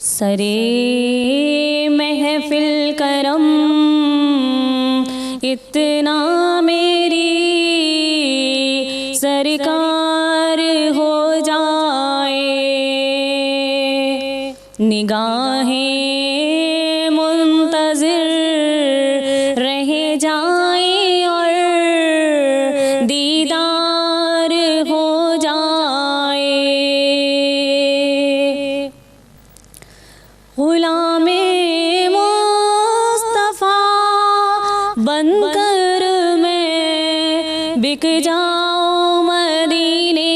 سرے محفل کرم اتنا میری سرکار ہو جائے، نگاہیں منتظر رہ جائیں اور دیدار ہو جائے، غلام مصطفیٰ بن کر میں بک جاؤں مدینے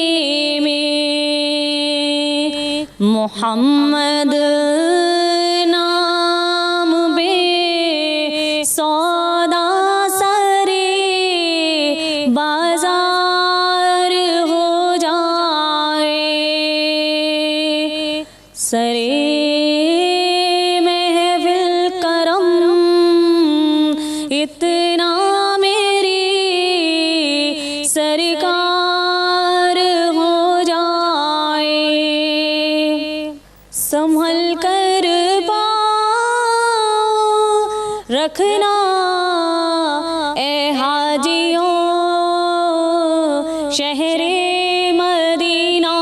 میں، محمد نام بے سودا سرے بازار ہو جائے، سرے محفل کرم اتنا میری سرکار ہو جائے، سنبھل کر پاؤں رکھنا اے حاجیوں شہر مدینہ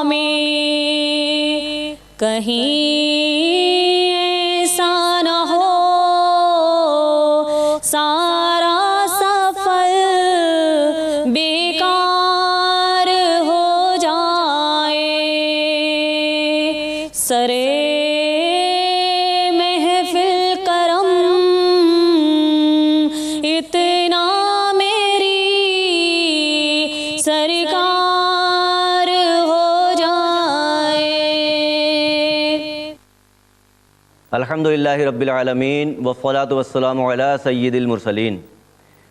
میں، کہیں ایسا نہ ہو سارا سفر بیکار ہو جائے، سرے محفل کرم اتنا میری سرکار ہو جائے۔ الحمدللہ رب العالمین والصلاة والسلام علی سید المرسلین۔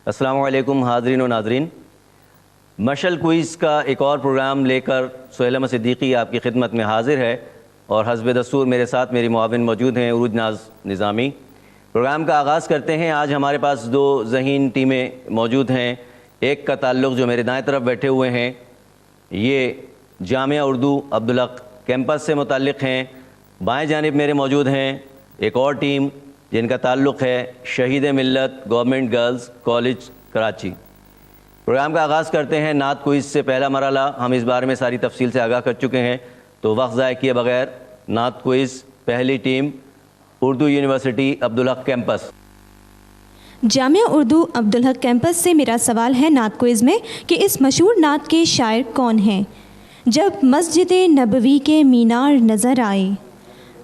السلام علیکم حاضرین و ناظرین، مشعل کوئز کا ایک اور پروگرام لے کر سہیل احمد صدیقی آپ کی خدمت میں حاضر ہے، اور حسب دستور میرے ساتھ میری معاون موجود ہیں عروج ناز نظامی۔ پروگرام کا آغاز کرتے ہیں۔ آج ہمارے پاس دو ذہین ٹیمیں موجود ہیں۔ ایک کا تعلق جو میرے دائیں طرف بیٹھے ہوئے ہیں یہ جامعہ اردو عبدالحق کیمپس سے متعلق ہیں، بائیں جانب میرے موجود ہیں ایک اور ٹیم جن کا تعلق ہے شہید ملت government girls college Karachi. Program کا آغاز کرتے ہیں نعت کوئز سے۔ پہلا مرحلہ ہم اس بارے میں ساری تفصیل سے آگاہ کر چکے ہیں، تو وقت ضائع کیے بغیر نعت کوئز پہلی team Urdu university Abdulhaq campus. Jamia Urdu Abdulhaq campus سے میرا سوال ہے نعت کوئز میں کہ اس مشہور نعت کے شاعر کون ہیں؟ جب مسجد نبوی کے مینار نظر آئے،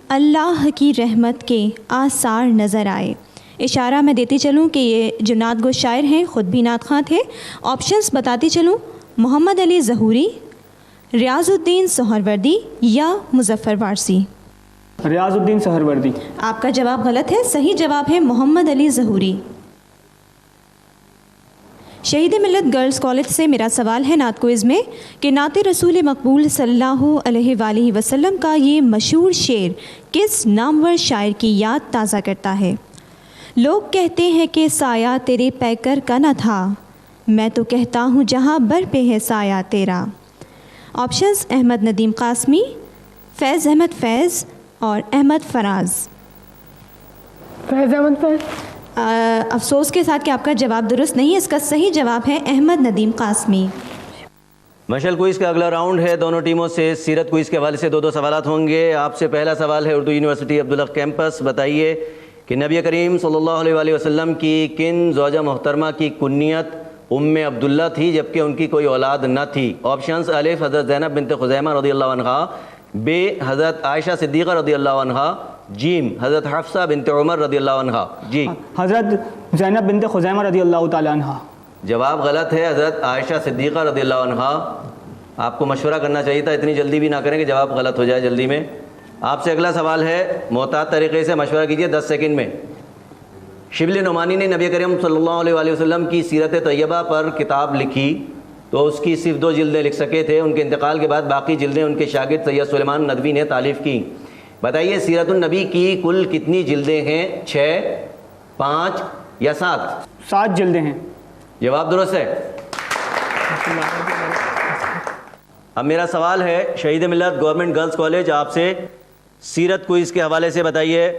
اللہ کی رحمت کے آثار نظر آئے۔ اشارہ میں دیتی چلوں کہ یہ جو نعت گو شاعر ہیں خود بھی نعت خواں تھے۔ آپشنز بتاتی چلوں، محمد علی ظہوری، ریاض الدین سہروردی یا مظفر وارثی۔ ریاض الدین سہروردی۔ آپ کا جواب غلط ہے، صحیح جواب ہے محمد علی ظہوری۔ شہید ملت گرلز کالج سے میرا سوال ہے نعت کوئز میں کہ نعت رسول مقبول صلی اللہ علیہ وآلہ وسلم کا یہ مشہور شعر کس نامور شاعر کی یاد تازہ کرتا ہے؟ لوگ کہتے ہیں کہ سایہ تیرے پیکر کا نہ تھا، میں تو کہتا ہوں جہاں بر پہ ہے سایہ تیرا۔ آپشنز احمد ندیم قاسمی، فیض احمد فیض اور احمد فراز۔ فیض احمد فیض۔ افسوس کے ساتھ کہ آپ کا جواب درست نہیں ہے، اس کا صحیح جواب ہے احمد ندیم قاسمی۔ مشعل کوئز کا اگلا راؤنڈ ہے، دونوں ٹیموں سے سیرت کوئز کے حوالے سے دو سوالات ہوں گے۔ آپ سے پہلا سوال ہے اردو یونیورسٹی عبدالحق کیمپس، بتائیے کہ نبی کریم صلی اللہ علیہ وآلہ وسلم کی کن زوجہ محترمہ کی کنیت ام عبداللہ تھی جبکہ ان کی کوئی اولاد نہ تھی؟ آپشنز الف حضرت زینب بنت خزیمہ رضی اللہ عنہا، ب حضرت عائشہ صدیقہ رضی اللہ عنہا، جیم حضرت حفصہ بنت عمر رضی اللہ عنہا۔ جی حضرت زینب بنت خزیمہ رضی اللہ تعالی عنہا۔ جواب غلط ہے، حضرت عائشہ صدیقہ رضی اللہ عنہا۔ آپ کو مشورہ کرنا چاہیے تھا، اتنی جلدی بھی نہ کریں کہ جواب غلط ہو جائے جلدی میں۔ آپ سے اگلا سوال ہے، محتاط طریقے سے مشورہ کیجیے 10 سیکنڈ میں۔ شبلی نعمانی نے نبی کریم صلی اللہ علیہ وآلہ وسلم کی سیرت طیبہ پر کتاب لکھی تو اس کی صرف 2 جلدیں لکھ سکے تھے، ان کے انتقال کے بعد باقی جلدیں ان کے شاگرد سید سلیمان ندوی نے تالیف کی۔ بتائیے سیرت النبی کی کل کتنی جلدیں ہیں؟ 6، 5 یا 7؟ 7 جلدیں ہیں۔ جواب درست ہے۔ اب میرا سوال ہے شہید ملت گورنمنٹ گرلز کالج آپ سے سیرت کوئز کے حوالے سے بتائیے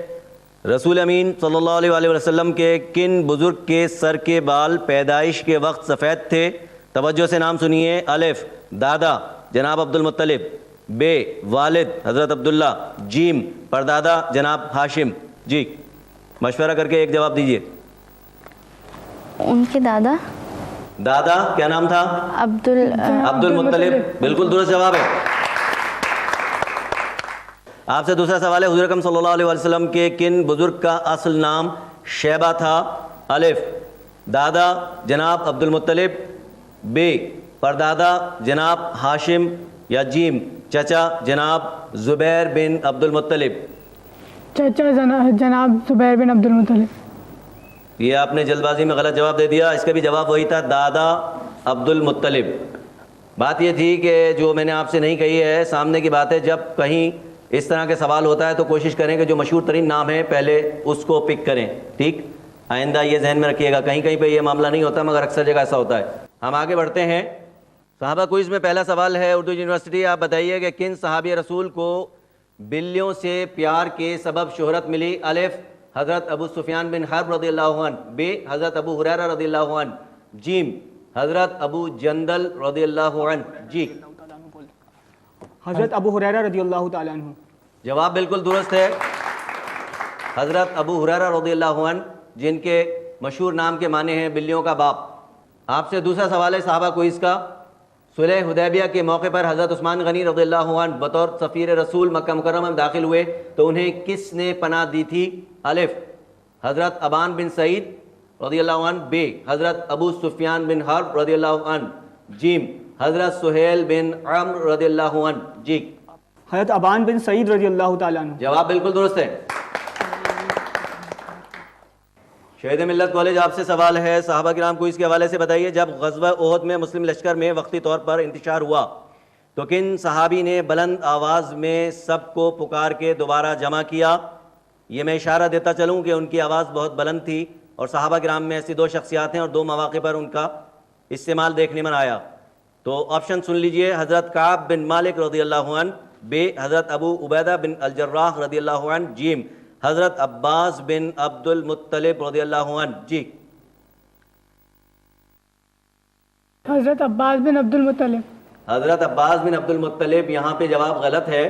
رسول امین صلی اللہ علیہ وآلہ وسلم کے کن بزرگ کے سر کے بال پیدائش کے وقت سفید تھے؟ توجہ سے نام سنیے. الف دادا جناب عبد المطلب، بے والد حضرت عبداللہ، جیم پردادا جناب ہاشم. جی مشورہ کر کے ایک جواب دیجیے. ان کے دادا دادا کیا نام تھا؟ عبد المطلب. بالکل درست جواب ہے. آپ سے دوسرا سوال ہے. حضور اکرم صلی اللہ علیہ وسلم کے کن بزرگ کا اصل نام شیبہ تھا؟ الف دادا جناب عبد المطلب، بے پردادا جناب ہاشم، یا جیم چچا جناب زبیر بن عبد المطلب. چچا جناب زبیر بن عبد المطلب. یہ آپ نے جلد بازی میں غلط جواب دے دیا. اس کا بھی جواب وہی تھا، دادا عبد المطلب. بات یہ تھی کہ جو میں نے آپ سے نہیں کہی ہے، سامنے کی بات ہے. جب کہیں اس طرح کے سوال ہوتا ہے تو کوشش کریں کہ جو مشہور ترین نام ہے پہلے اس کو پک کریں. ٹھیک، آئندہ یہ ذہن میں رکھیے گا. کہیں کہیں پہ یہ معاملہ نہیں ہوتا مگر اکثر جگہ ایسا ہوتا ہے. ہم آگے بڑھتے ہیں. صحابہ کوئز میں پہلا سوال ہے اردو یونیورسٹی. آپ بتائیے کہ کن صحابی رسول کو بلیوں سے پیار کے سبب شہرت ملی؟ الف حضرت ابو سفیان بن حرب رضی اللہ عنہ، بے حضرت ابو ہریرہ رضی اللہ عنہ، جیم حضرت ابو جندل رضی اللہ عنہ. جی حضرت ابو ہریرہ رضی اللہ تعالیٰ عنہ. جواب بالکل درست ہے. حضرت ابو ہریرہ رضی اللہ عنہ، جن کے مشہور نام کے معنی ہیں بلیوں کا باپ. آپ سے دوسرا سوال ہے صحابہ کوئز کا. صلح حدیبیہ کے موقع پر حضرت عثمان غنی رضی اللہ عنہ بطور سفیر رسول مکہ مکرمہ میں داخل ہوئے تو انہیں کس نے پناہ دی تھی؟ الف حضرت ابان بن سعید رضی اللہ عنہ، بے حضرت ابو سفیان بن حرب رضی اللہ عنہ، جیم حضرت سہیل بن عمر رضی اللہ عنہ. جی حضرت ابان بن سعید رضی اللہ تعالیٰ عنہ. جواب بالکل درست ہے. شہید ملت کالج آپ سے سوال ہے صحابہ کرام کو اس کے حوالے سے بتائیے جب غزوہ احد میں مسلم لشکر میں وقتی طور پر انتشار ہوا تو کن صحابی نے بلند آواز میں سب کو پکار کے دوبارہ جمع کیا؟ یہ میں اشارہ دیتا چلوں کہ ان کی آواز بہت بلند تھی اور صحابہ کرام میں ایسی دو شخصیات ہیں اور دو مواقع پر ان کا استعمال دیکھنے میں آیا. تو آپشن سن لیجئے. حضرت کعب بن مالک رضی اللہ عنہ، بے حضرت ابو عبیدہ بن الجراح رضی اللہ عنہ، جیم حضرت عباس بن عبد المطلب رضی اللہ عنہ. جی حضرت عباس بن عبد المطلب. حضرت عباس بن عبد المطلب. یہاں پہ جواب غلط ہے.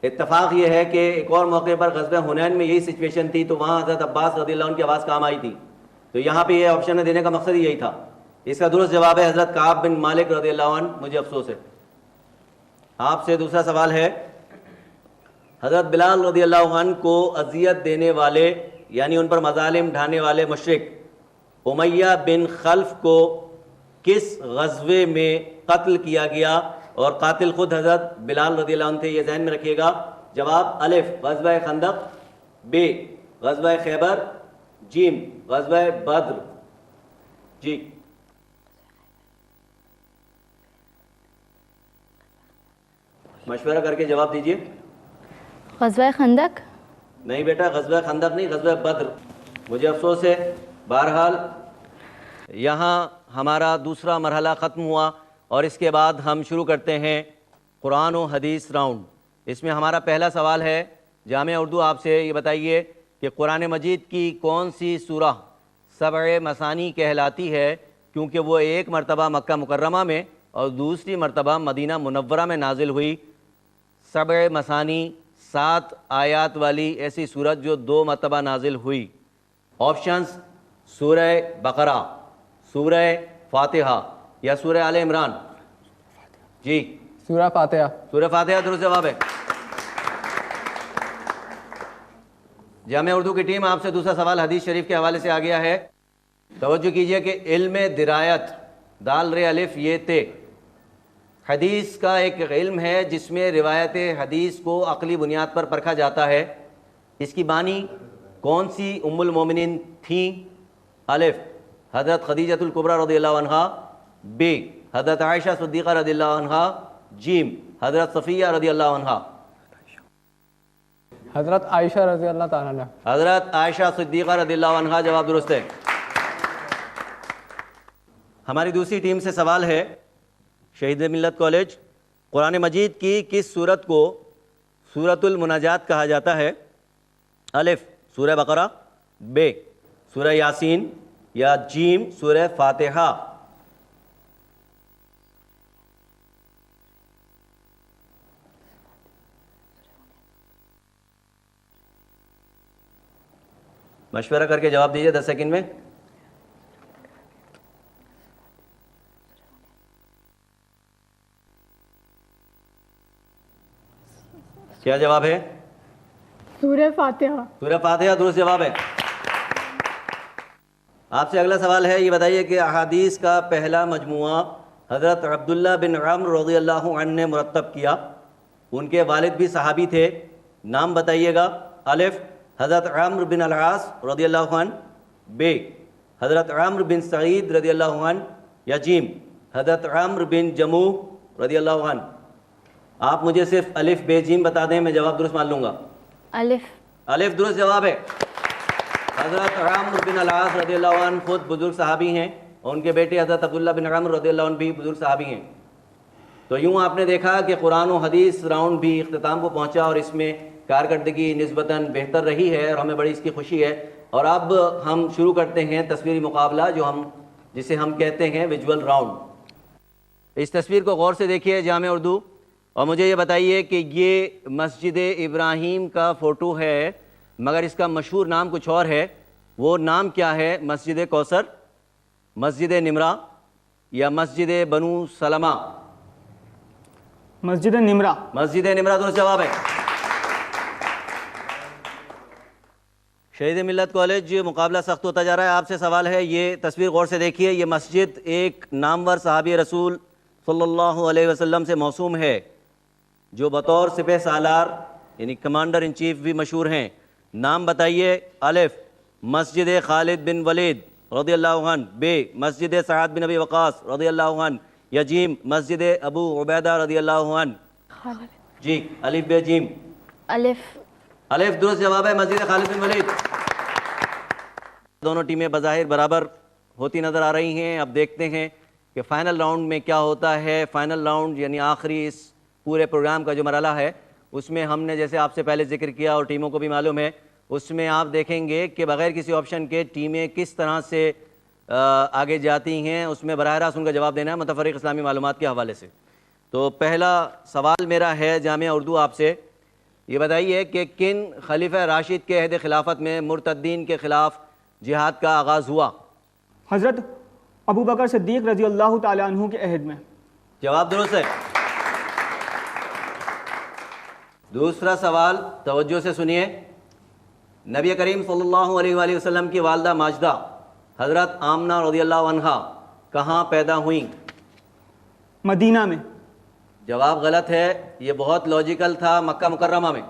اتفاق یہ ہے کہ ایک اور موقع پر غزوہ حنین میں یہی سچویشن تھی تو وہاں حضرت عباس رضی اللہ عنہ کی آواز کام آئی تھی. تو یہاں پہ یہ آپشن میں دینے کا مقصد ہی یہی تھا. اس کا درست جواب ہے حضرت کعب بن مالک رضی اللہ عنہ. مجھے افسوس ہے. آپ سے دوسرا سوال ہے حضرت بلال رضی اللہ عنہ کو اذیت دینے والے یعنی ان پر مظالم ڈھانے والے مشرک امیہ بن خلف کو کس غزوے میں قتل کیا گیا اور قاتل خود حضرت بلال رضی اللہ عنہ تھے؟ یہ ذہن میں رکھیے گا. جواب الف غزوہ خندق، بے غزوہ خیبر، جیم غزوہ بدر. جی مشورہ کر کے جواب دیجیے. غزوہ خندق. نہیں بیٹا، غزوہ خندق نہیں، غزوہ بدر. مجھے افسوس ہے. بہرحال یہاں ہمارا دوسرا مرحلہ ختم ہوا اور اس کے بعد ہم شروع کرتے ہیں قرآن و حدیث راؤنڈ. اس میں ہمارا پہلا سوال ہے جامعہ اردو. آپ سے یہ بتائیے کہ قرآن مجید کی کون سی سورہ سبع مثانی کہلاتی ہے کیونکہ وہ ایک مرتبہ مکہ مکرمہ میں اور دوسری مرتبہ مدینہ منورہ میں نازل ہوئی؟ سبع مثانی 7 آیات والی ایسی سورت جو 2 مرتبہ نازل ہوئی. آپشنز سورہ بقرہ، سورہ فاتحہ یا سورہ آل عمران. جی سورہ فاتحہ. سورہ فاتحہ درست جواب ہے. جامعہ اردو کی ٹیم آپ سے دوسرا سوال حدیث شریف کے حوالے سے آ گیا ہے. توجہ کیجئے کہ علم درایت دال رے الف یہ تے حدیث کا ایک علم ہے جس میں روایت حدیث کو عقلی بنیاد پر پرکھا جاتا ہے. اس کی بانی کون سی ام المومنین تھیں؟ الف حضرت خدیجۃ الکبریٰ رضی اللہ عنہا، بے حضرت عائشہ صدیقہ رضی اللہ عنہا، جیم حضرت صفیہ رضی اللہ عنہا. حضرت عائشہ رضی اللہ تعالیٰ عنہ. حضرت عائشہ صدیقہ رضی اللہ عنہا. جواب درست ہے. ہماری دوسری ٹیم سے سوال ہے شہید ملت کالج. قرآن مجید کی کس سورت کو سورۃ المناجات کہا جاتا ہے؟ الف سورہ بقرہ، ب سورہ یاسین، یا جیم سورہ فاتحہ؟ مشورہ کر کے جواب دیجیے 10 سیکنڈ میں۔ کیا جواب ہے؟ سورہ فاتحہ۔ سورہ فاتحہ درست جواب ہے۔ آپ سے اگلا سوال ہے، یہ بتائیے کہ احادیث کا پہلا مجموعہ حضرت عبداللہ بن عمرو رضی اللہ عنہ نے مرتب کیا، ان کے والد بھی صحابی تھے، نام بتائیے گا۔ الف حضرت عمرو بن العاص رضی اللہ عنہ، ب حضرت عمرو بن سعید رضی اللہ عنہ، یا جیم حضرت عمرو بن جموح رضی اللہ عنہ؟ آپ مجھے صرف الف ب جیم بتا دیں، میں جواب درست مان لوں گا۔ الف۔ الف درست جواب ہے۔ حضرت عمرو بن العاص رضی اللہ عنہ خود بزرگ صحابی ہیں، اور ان کے بیٹے حضرت عبداللہ بن عمرو رضی اللہ عنہ بھی بزرگ صحابی ہیں۔ تو یوں آپ نے دیکھا کہ قرآن و حدیث راؤنڈ بھی اختتام کو پہنچا، اور اس میں کارکردگی نسبتاً بہتر رہی ہے، اور ہمیں بڑی اس کی خوشی ہے۔ اور اب ہم شروع کرتے ہیں تصویری مقابلہ، جسے ہم کہتے ہیں ویژول راؤنڈ۔ اس تصویر کو غور سے دیکھیے جامع اردو، اور مجھے یہ بتائیے کہ یہ مسجد ابراہیم کا فوٹو ہے، مگر اس کا مشہور نام کچھ اور ہے۔ وہ نام کیا ہے؟ مسجد کوثر، مسجد نمرہ، یا مسجد بنو سلمہ؟ مسجد نمرہ۔ مسجد نمرہ درست جواب ہے۔ شہید ملت کالج مقابلہ سخت ہوتا جا رہا ہے۔ آپ سے سوال ہے، یہ تصویر غور سے دیکھیے، یہ مسجد ایک نامور صحابی رسول صلی اللہ علیہ وسلم سے موسوم ہے، جو بطور سپہ سالار یعنی کمانڈر ان چیف بھی مشہور ہیں۔ نام بتائیے۔ الف مسجد خالد بن ولید رضی اللہ عنہ، ب مسجد سعد بن ابی وقاص رضی اللہ عنہ، یا جیم مسجد ابو عبیدہ رضی اللہ عنہ؟ جی الف ب جیم؟ الف۔ الف درست جواب ہے، مسجد خالد بن ولید۔ دونوں ٹیمیں بظاہر برابر ہوتی نظر آ رہی ہیں۔ اب دیکھتے ہیں کہ فائنل راؤنڈ میں کیا ہوتا ہے۔ فائنل راؤنڈ یعنی آخری اس پورے پروگرام کا جو مرحلہ ہے، اس میں ہم نے جیسے آپ سے پہلے ذکر کیا اور ٹیموں کو بھی معلوم ہے، اس میں آپ دیکھیں گے کہ بغیر کسی آپشن کے ٹیمیں کس طرح سے آگے جاتی ہیں، اس میں براہ راست ان کا جواب دینا ہے متفرق اسلامی معلومات کے حوالے سے۔ تو پہلا سوال میرا ہے جامعہ اردو آپ سے، یہ بتائیے کہ کن خلیفہ راشد کے عہد خلافت میں مرتدین کے خلاف جہاد کا آغاز ہوا؟ حضرت ابو بکر صدیق رضی اللہ تعالیٰ عنہ کے عہد میں۔ جواب درست ہے۔ دوسرا سوال توجہ سے سنیے، نبی کریم صلی اللہ علیہ وآلہ وسلم کی والدہ ماجدہ حضرت آمنہ رضی اللہ عنہا کہاں پیدا ہوئیں؟ مدینہ میں۔ جواب غلط ہے، یہ بہت لاجیکل تھا، مکہ مکرمہ میں۔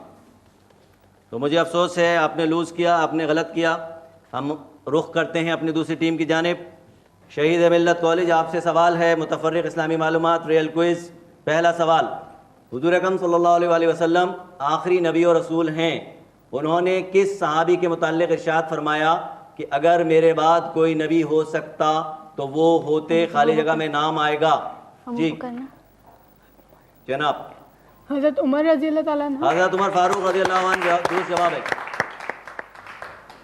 تو مجھے افسوس ہے، آپ نے لوز کیا، آپ نے غلط کیا۔ ہم رخ کرتے ہیں اپنی دوسری ٹیم کی جانب۔ شہید ملت کالج آپ سے سوال ہے متفرق اسلامی معلومات ریئل کوئز۔ پہلا سوال، حضور اکرم صلی اللہ علیہ وآلہ وسلم آخری نبی و رسول ہیں، انہوں نے کس صحابی کے متعلق ارشاد فرمایا کہ اگر میرے بعد کوئی نبی ہو سکتا تو وہ ہوتے، خالی جگہ میں نام آئے گا؟ جی جناب۔ حضرت عمر رضی اللہ تعالیٰ عنہ۔ حضرت عمر فاروق رضی اللہ عنہ درست جواب ہے۔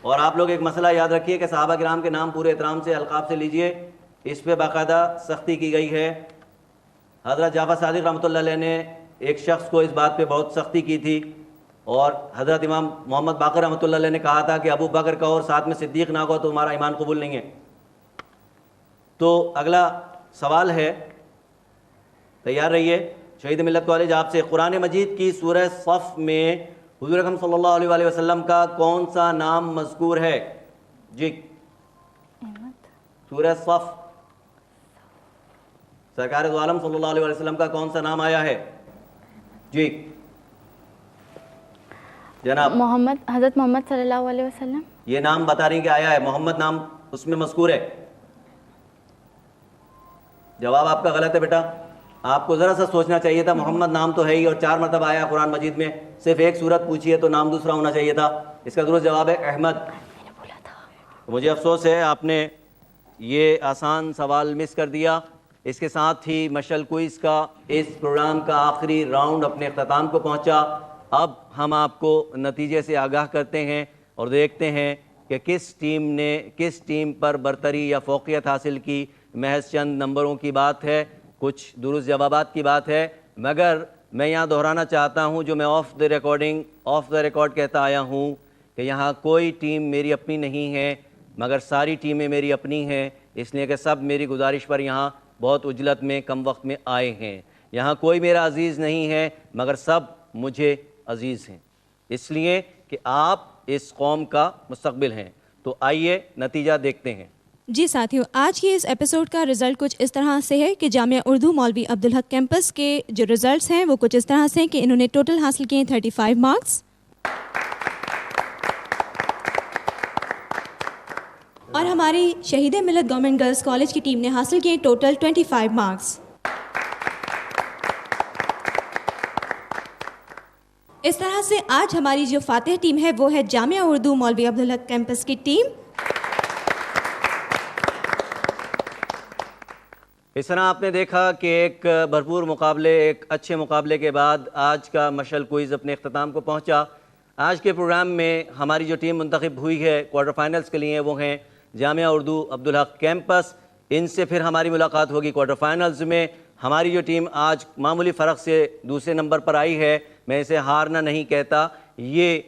اور آپ لوگ ایک مسئلہ یاد رکھیے کہ صحابہ کرام کے نام پورے احترام سے القاب سے لیجئے، اس پہ باقاعدہ سختی کی گئی ہے۔ حضرت جعفر صادق رحمۃ اللہ علیہ نے ایک شخص کو اس بات پہ بہت سختی کی تھی، اور حضرت امام محمد باقر رحمۃ اللہ علیہ نے کہا تھا کہ ابو بکر کا اور ساتھ میں صدیق نہ ہو تو ہمارا ایمان قبول نہیں ہے۔ تو اگلا سوال ہے، تیار رہیے۔ شہید ملت کالج آپ سے، قرآن مجید کی سورہ صف میں حضور اکرم صلی اللہ علیہ وآلہ وسلم کا کون سا نام مذکور ہے؟ جی سورہ صف، سرکار دو عالم صلی اللہ علیہ وآلہ وسلم کا کون سا نام آیا ہے؟ جی جناب۔ محمد، حضرت محمد صلی اللہ علیہ وسلم۔ یہ نام بتا رہی کہ آیا ہے، محمد نام اس میں مذکور ہے۔ جواب آپ کا غلط ہے بیٹا، آپ کو ذرا سا سوچنا چاہیے تھا۔ محمد نام تو ہے ہی، اور 4 مرتبہ آیا قرآن مجید میں، صرف ایک سورت پوچھی ہے تو نام دوسرا ہونا چاہیے تھا۔ اس کا درست جواب ہے احمد۔ مجھے افسوس ہے آپ نے یہ آسان سوال مس کر دیا۔ اس کے ساتھ ہی مشل کوئز کا اس پروگرام کا آخری راؤنڈ اپنے اختتام کو پہنچا۔ اب ہم آپ کو نتیجے سے آگاہ کرتے ہیں اور دیکھتے ہیں کہ کس ٹیم پر برتری یا فوقیت حاصل کی. محض چند نمبروں کی بات ہے, کچھ درست جوابات کی بات ہے, مگر میں یہاں دہرانا چاہتا ہوں جو میں آف دا ریکارڈ کہتا آیا ہوں کہ یہاں کوئی ٹیم میری اپنی نہیں ہے, مگر ساری ٹیمیں میری اپنی ہیں, اس لیے کہ سب میری گزارش پر یہاں بہت عجلت میں کم وقت میں آئے ہیں. یہاں کوئی میرا عزیز نہیں ہے مگر سب مجھے عزیز ہیں, اس لیے کہ آپ اس قوم کا مستقبل ہیں. تو آئیے نتیجہ دیکھتے ہیں. جی ساتھیوں, آج کی اس ایپیسوڈ کا رزلٹ کچھ اس طرح سے ہے کہ جامعہ اردو مولوی عبدالحق کیمپس کے جو رزلٹس ہیں وہ کچھ اس طرح سے ہیں کہ انہوں نے ٹوٹل حاصل کیے 35 مارکس, اور ہماری شہید ملت گورنمنٹ گرلز کالج کی ٹیم نے حاصل کیے ٹوٹل 25 مارکس. اس طرح سے آج ہماری جو فاتح ٹیم ہے وہ ہے جامعہ اردو مولوی عبدالحق کیمپس کی ٹیم. اس طرح آپ نے دیکھا کہ ایک بھرپور مقابلے, ایک اچھے مقابلے کے بعد آج کا مشعل کوئز اپنے اختتام کو پہنچا. آج کے پروگرام میں ہماری جو ٹیم منتخب ہوئی ہے کوارٹر فائنلز کے لیے وہ ہیں جامعہ اردو عبدالحق کیمپس. ان سے پھر ہماری ملاقات ہوگی کوارٹر فائنلز میں. ہماری جو ٹیم آج معمولی فرق سے دوسرے نمبر پر آئی ہے, میں اسے ہارنا نہیں کہتا, یہ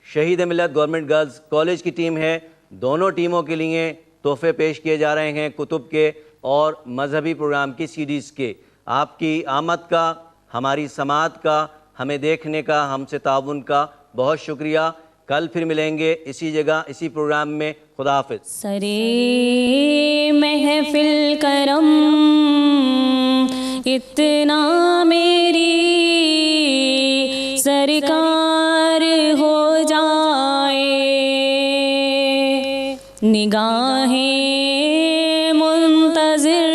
شہید ملت گورنمنٹ گرلز کالج کی ٹیم ہے. دونوں ٹیموں کے لیے تحفے پیش کیے جا رہے ہیں, کتب کے اور مذہبی پروگرام کی سیڈیز کے. آپ کی آمد کا, ہماری سماعت کا, ہمیں دیکھنے کا, ہم سے تعاون کا بہت شکریہ. کل پھر ملیں گے اسی جگہ اسی پروگرام میں. خدا حافظ. سرے محفل کرم اتنا میری سرکار ہو جائے, نگاہیں منتظر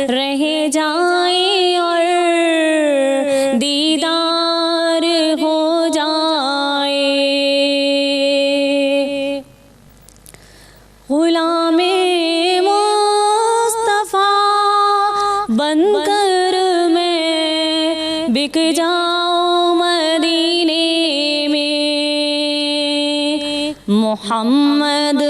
رہ جائیں اور دیدار ہو جائے. غلام مصطفیٰ بن کر میں بک جاؤں مدینے میں, محمد